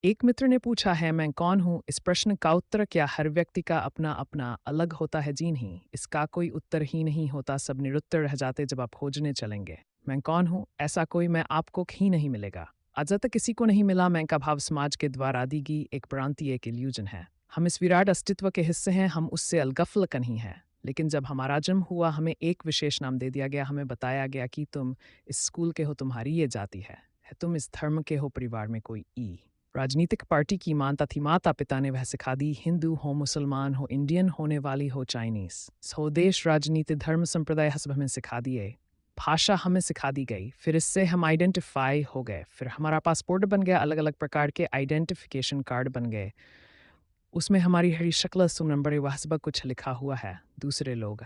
एक मित्र ने पूछा है मैं कौन हूँ। इस प्रश्न का उत्तर क्या हर व्यक्ति का अपना अपना अलग होता है? जी नहीं, इसका कोई उत्तर ही नहीं होता। सब निरुत्तर रह जाते जब आप खोजने चलेंगे। मैं कौन हूँ, ऐसा कोई मैं आपको ही नहीं मिलेगा। आज तक किसी को नहीं मिला। मैं का भाव समाज के द्वारा दी गई एक भ्रांति, एक इल्यूजन है। हम इस विराट अस्तित्व के हिस्से हैं, हम उससे अलगफल नहीं हैं। लेकिन जब हमारा जन्म हुआ हमें एक विशेष नाम दे दिया गया। हमें बताया गया कि तुम इस स्कूल के हो, तुम्हारी ये जाति है, तुम इस धर्म के हो, परिवार में कोई ई राजनीतिक पार्टी की मानता थी। माता पिता ने वह सिखा दी। हिंदू हो, मुसलमान हो, इंडियन होने वाली हो, चाइनीज, स्वदेश, राजनीति, धर्म, संप्रदाय हसब हमें सिखा दिए। भाषा हमें सिखा दी गई। फिर इससे हम आइडेंटिफाई हो गए। फिर हमारा पासपोर्ट बन गया, अलग अलग प्रकार के आइडेंटिफिकेशन कार्ड बन गए। उसमें हमारी हरी शक्ल, सुनम्बर, वहसबा कुछ लिखा हुआ है। दूसरे लोग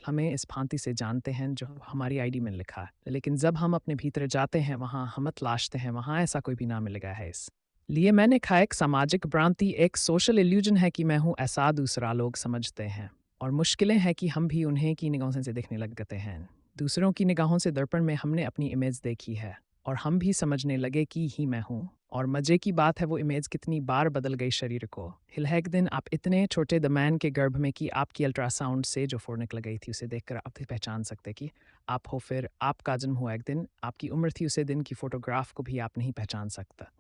हमें इस भांति से जानते हैं जो हमारी आईडी में लिखा है। लेकिन जब हम अपने भीतर जाते हैं, वहाँ हम तलाशते हैं, वहाँ ऐसा कोई भी ना मिलेगा है। इस लिए मैंने कहा एक सामाजिक भ्रांति, एक सोशल इल्यूजन है कि मैं हूँ ऐसा दूसरा लोग समझते हैं। और मुश्किलें हैं कि हम भी उन्हें की निगाहों से देखने लग गए हैं। दूसरों की निगाहों से दर्पण में हमने अपनी इमेज देखी है और हम भी समझने लगे कि ही मैं हूँ। और मजे की बात है वो इमेज कितनी बार बदल गई शरीर को। हिल है एक दिन आप इतने छोटे दमैन के गर्भ में कि आपकी अल्ट्रासाउंड से जो फोड़ निकल गई थी उसे देखकर आप भी पहचान सकते कि आप हो। फिर आपका जन्म हुआ एक दिन, आपकी उम्र थी उसे दिन की फोटोग्राफ को भी आप नहीं पहचान सकता।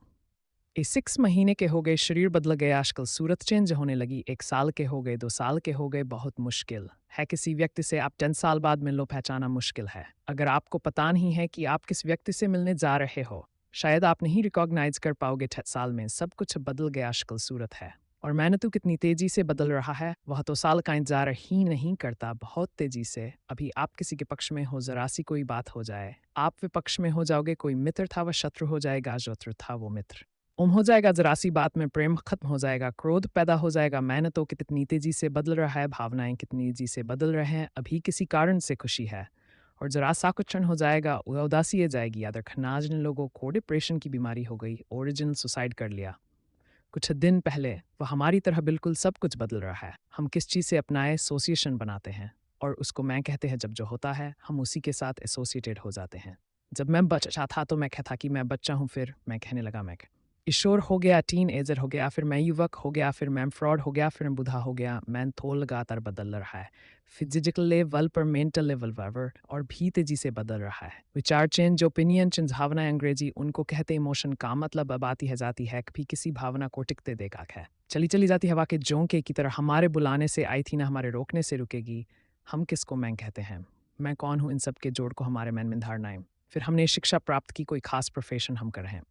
ये 6 महीने के हो गए, शरीर बदल गया, आजकल सूरत चेंज होने लगी। 1 साल के हो गए, 2 साल के हो गए, बहुत मुश्किल है किसी व्यक्ति से आप 10 साल बाद मिल लो, पहचाना मुश्किल है। अगर आपको पता नहीं है कि आप किस व्यक्ति से मिलने जा रहे हो, शायद आप नहीं रिकॉग्नाइज कर पाओगे। 6 साल में सब कुछ बदल गया, आजकल सूरत है। और मैंने तो कितनी तेजी से बदल रहा है, वह तो साल का इंतजार ही नहीं करता, बहुत तेजी से। अभी आप किसी के पक्ष में हो, जरा सी कोई बात हो जाए, आप विपक्ष में हो जाओगे। कोई मित्र था वह शत्रु हो जाएगा, शत्रु था वो मित्र हो जाएगा। जरा सी बात में प्रेम खत्म हो जाएगा, क्रोध पैदा हो जाएगा। मैंने तो कितनी तेजी से बदल रहा है, भावनाएं कितनी तेजी से बदल रहे हैं। अभी किसी कारण से खुशी है और जरा सा कुछ क्षण हो जाएगा उदासी आ जाएगी। याद रखना जिन लोगों को डिप्रेशन की बीमारी हो गई, ओरिजिनल सुसाइड कर लिया कुछ दिन पहले, वह हमारी तरह बिल्कुल सब कुछ बदल रहा है। हम किस चीज़ से अपना एसोसिएशन बनाते हैं और उसको मैं कहते हैं। जब जो होता है हम उसी के साथ एसोसिएटेड हो जाते हैं। जब मैं बच्चा था तो मैं कहता कि मैं बच्चा हूँ, फिर मैं कहने लगा मैं किशोर हो गया, टीन एजर हो गया, फिर मैं युवक हो गया, फिर मैं फ्रॉड हो गया, फिर मैं बुढ़ा हो गया। मैं थोल लगातार बदल रहा है, फिजिकल लेवल पर, मेंटल लेवल पर, और भी तेजी से बदल रहा है। विचार चेंज, ओपिनियन चेंज, भावना अंग्रेजी उनको कहते इमोशन का मतलब अब आती है जाती है। कभी किसी भावना को टिकते देखा है, चली चली जाती हवा के झोंके की तरह, हमारे बुलाने से आई थी ना हमारे रोकने से रुकेगी। हम किसको मैं कहते हैं? मैं कौन हूँ, इन सब के जोड़ को हमारे मन में धारणाएं। फिर हमने शिक्षा प्राप्त की, कोई खास प्रोफेशन हम कर रहे हैं।